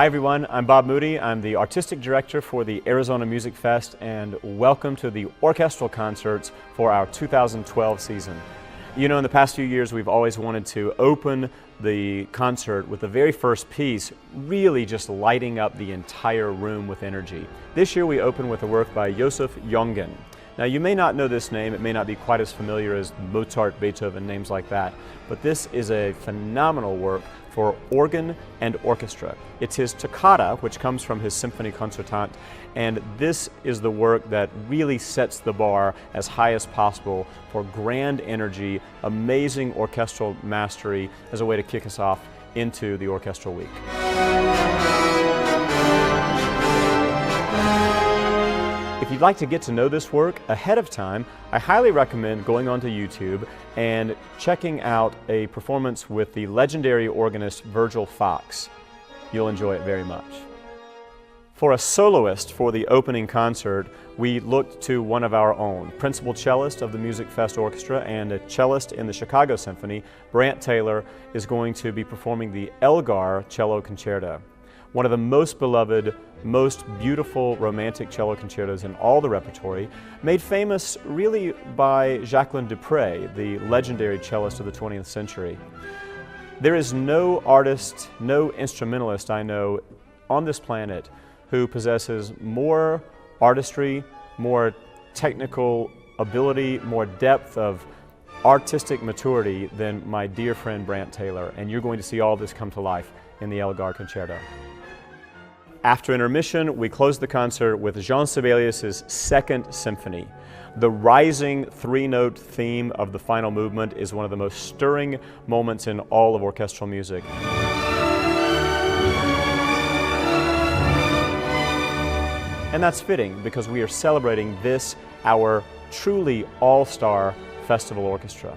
Hi everyone, I'm Bob Moody. I'm the Artistic Director for the Arizona Music Fest, and welcome to the orchestral concerts for our 2012 season. You know, in the past few years we've always wanted to open the concert with the very first piece really just lighting up the entire room with energy. This year we open with a work by Joseph Jongen. Now you may not know this name, it may not be quite as familiar as Mozart, Beethoven, names like that, but this is a phenomenal work for organ and orchestra. It's his toccata, which comes from his Symphonie Concertante, and this is the work that really sets the bar as high as possible for grand energy, amazing orchestral mastery as a way to kick us off into the orchestral week. If you'd like to get to know this work ahead of time, I highly recommend going onto YouTube and checking out a performance with the legendary organist Virgil Fox. You'll enjoy it very much. For a soloist for the opening concert, we looked to one of our own, principal cellist of the Musicfest Orchestra and a cellist in the Chicago Symphony. Brant Taylor is going to be performing the Elgar Cello Concerto, one of the most beloved, most beautiful romantic cello concertos in all the repertory, made famous really by Jacqueline Dupre, the legendary cellist of the 20th century. There is no artist, no instrumentalist I know on this planet who possesses more artistry, more technical ability, more depth of artistic maturity than my dear friend Brant Taylor, and you're going to see all this come to life in the Elgar Concerto. After intermission, we close the concert with Jean Sibelius' Second Symphony. The rising three-note theme of the final movement is one of the most stirring moments in all of orchestral music. And that's fitting because we are celebrating this, our truly all-star festival orchestra.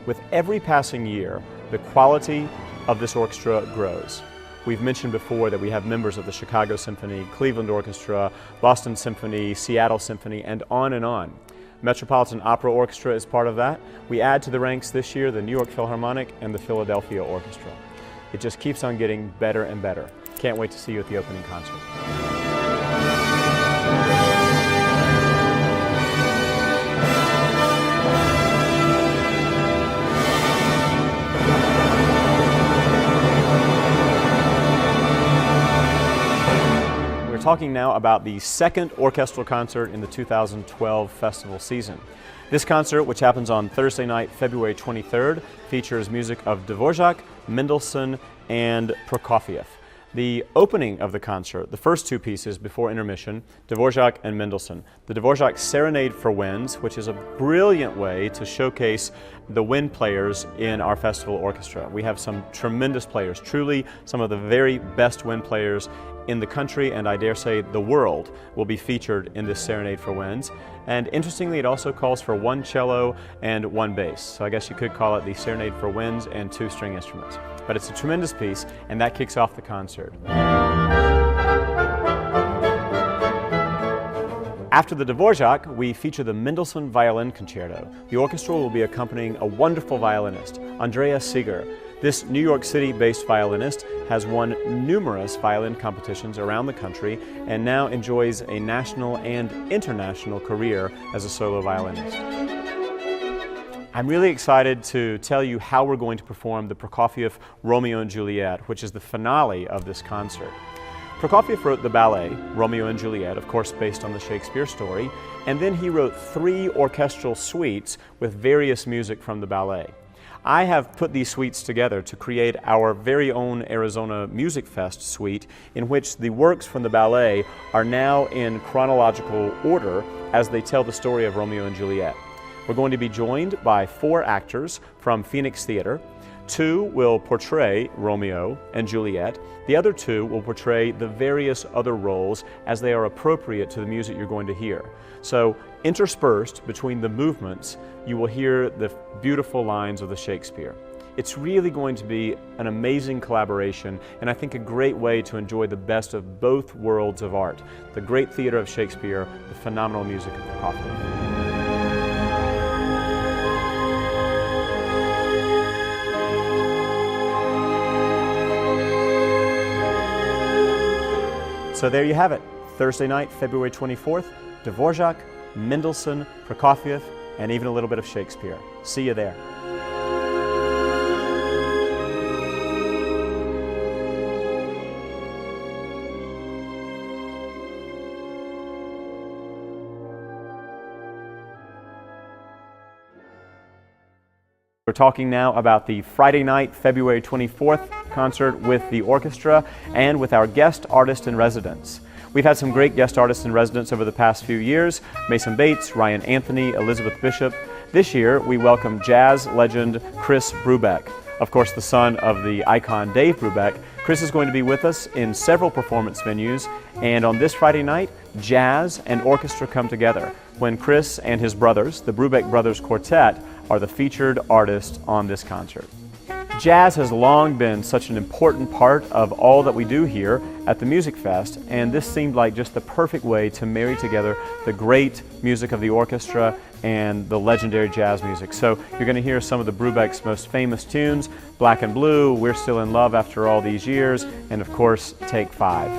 With every passing year, the quality of this orchestra grows. We've mentioned before that we have members of the Chicago Symphony, Cleveland Orchestra, Boston Symphony, Seattle Symphony, and on and on. Metropolitan Opera Orchestra is part of that. We add to the ranks this year the New York Philharmonic and the Philadelphia Orchestra. It just keeps on getting better and better. Can't wait to see you at the opening concert. We're talking now about the second orchestral concert in the 2012 festival season. This concert, which happens on Thursday night, February 23rd, features music of Dvorak, Mendelssohn, and Prokofiev. The opening of the concert, the first two pieces before intermission, Dvorak and Mendelssohn. The Dvorak Serenade for Winds, which is a brilliant way to showcase the wind players in our festival orchestra. We have some tremendous players, truly some of the very best wind players in the country, and I dare say the world, will be featured in this Serenade for Winds. And interestingly, it also calls for one cello and one bass. So I guess you could call it the Serenade for Winds and two string instruments. But it's a tremendous piece, and that kicks off the concert. After the Dvorak, we feature the Mendelssohn Violin Concerto. The orchestra will be accompanying a wonderful violinist, Andreas Seeger. This New York City-based violinist has won numerous violin competitions around the country and now enjoys a national and international career as a solo violinist. I'm really excited to tell you how we're going to perform the Prokofiev Romeo and Juliet, which is the finale of this concert. Prokofiev wrote the ballet, Romeo and Juliet, of course based on the Shakespeare story, and then he wrote 3 orchestral suites with various music from the ballet. I have put these suites together to create our very own Arizona Musicfest suite, in which the works from the ballet are now in chronological order as they tell the story of Romeo and Juliet. We're going to be joined by 4 actors from Phoenix Theater. 2 will portray Romeo and Juliet. The other 2 will portray the various other roles as they are appropriate to the music you're going to hear. So interspersed between the movements, you will hear the beautiful lines of the Shakespeare. It's really going to be an amazing collaboration, and I think a great way to enjoy the best of both worlds of art, the great theater of Shakespeare, the phenomenal music of Prokofiev. So there you have it, Thursday night, February 24th, Dvorak, Mendelssohn, Prokofiev, and even a little bit of Shakespeare. See you there. We're talking now about the Friday night, February 24th concert with the orchestra and with our guest artist in residence. We've had some great guest artists in residence over the past few years: Mason Bates, Ryan Anthony, Elizabeth Bishop. This year we welcome jazz legend Chris Brubeck. Of course, the son of the icon Dave Brubeck. Chris is going to be with us in several performance venues, and on this Friday night, jazz and orchestra come together when Chris and his brothers, the Brubeck Brothers Quartet, are the featured artists on this concert. Jazz has long been such an important part of all that we do here at the Musicfest, and this seemed like just the perfect way to marry together the great music of the orchestra and the legendary jazz music. So you're going to hear some of the Brubeck's most famous tunes: Black and Blue, We're Still in Love After All These Years, and of course, Take 5.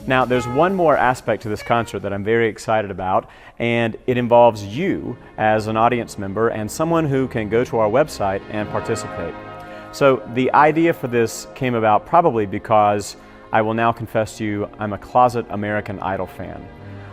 Now, there's one more aspect to this concert that I'm very excited about, and it involves you as an audience member and someone who can go to our website and participate. So the idea for this came about probably because I will now confess to you, I'm a closet American Idol fan.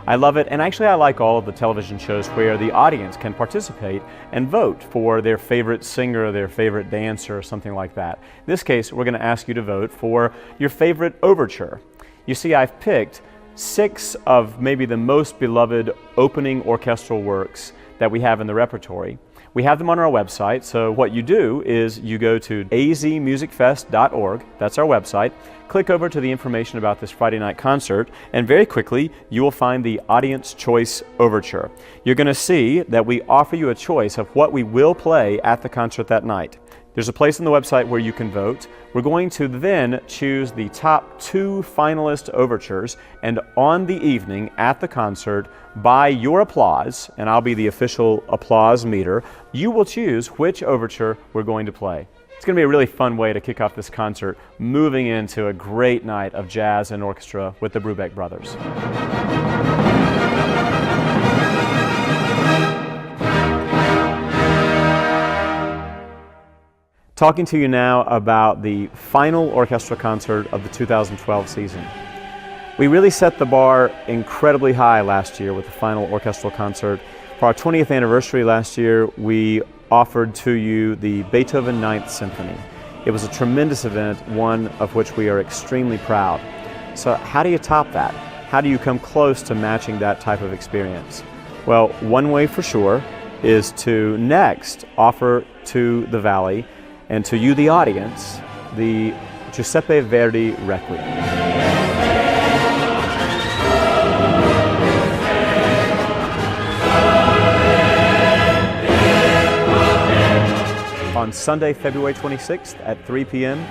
I love it, and actually I like all of the television shows where the audience can participate and vote for their favorite singer, their favorite dancer, or something like that. In this case, we're going to ask you to vote for your favorite overture. You see, I've picked 6 of maybe the most beloved opening orchestral works that we have in the repertory. We have them on our website, so what you do is you go to azmusicfest.org, that's our website, click over to the information about this Friday night concert, and very quickly you will find the Audience Choice Overture. You're going to see that we offer you a choice of what we will play at the concert that night. There's a place on the website where you can vote. We're going to then choose the top 2 finalist overtures, and on the evening at the concert, by your applause, and I'll be the official applause meter, you will choose which overture we're going to play. It's going to be a really fun way to kick off this concert, moving into a great night of jazz and orchestra with the Brubeck Brothers. Talking to you now about the final orchestral concert of the 2012 season. We really set the bar incredibly high last year with the final orchestral concert. For our 20th anniversary last year, we offered to you the Beethoven Ninth Symphony. It was a tremendous event, one of which we are extremely proud. So how do you top that? How do you come close to matching that type of experience? Well, one way for sure is to next offer to the Valley and to you, the audience, the Giuseppe Verdi Requiem. On Sunday, February 26th at 3 p.m.,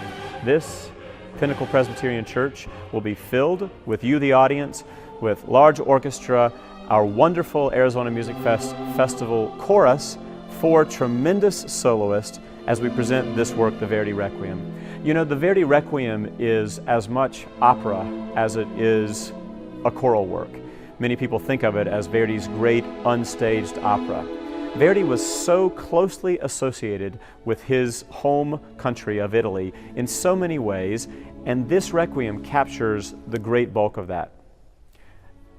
this Pinnacle Presbyterian Church will be filled with you, the audience, with large orchestra, our wonderful Arizona Music Festival chorus, 4 tremendous soloists, as we present this work, the Verdi Requiem. You know, the Verdi Requiem is as much opera as it is a choral work. Many people think of it as Verdi's great unstaged opera. Verdi was so closely associated with his home country of Italy in so many ways, and this Requiem captures the great bulk of that.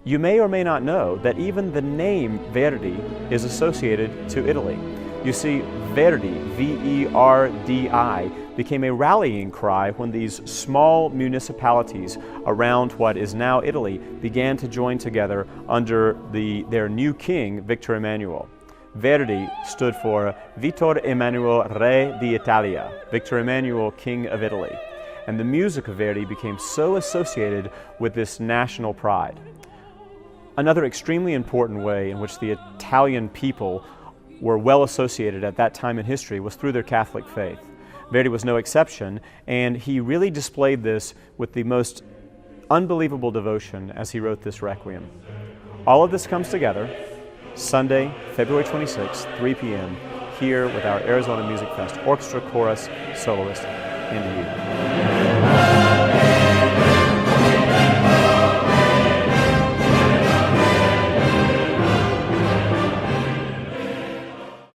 You may or may not know that even the name Verdi is associated to Italy. You see, Verdi, V-E-R-D-I, became a rallying cry when these small municipalities around what is now Italy began to join together under their new king, Victor Emmanuel. Verdi stood for Vittor Emanuele Re d'Italia, Victor Emmanuel, King of Italy. And the music of Verdi became so associated with this national pride. Another extremely important way in which the Italian people were well associated at that time in history was through their Catholic faith. Verdi was no exception, and he really displayed this with the most unbelievable devotion as he wrote this Requiem. All of this comes together Sunday, February 26th, 3 p.m., here with our Arizona Music Fest orchestra, chorus, soloist. into you.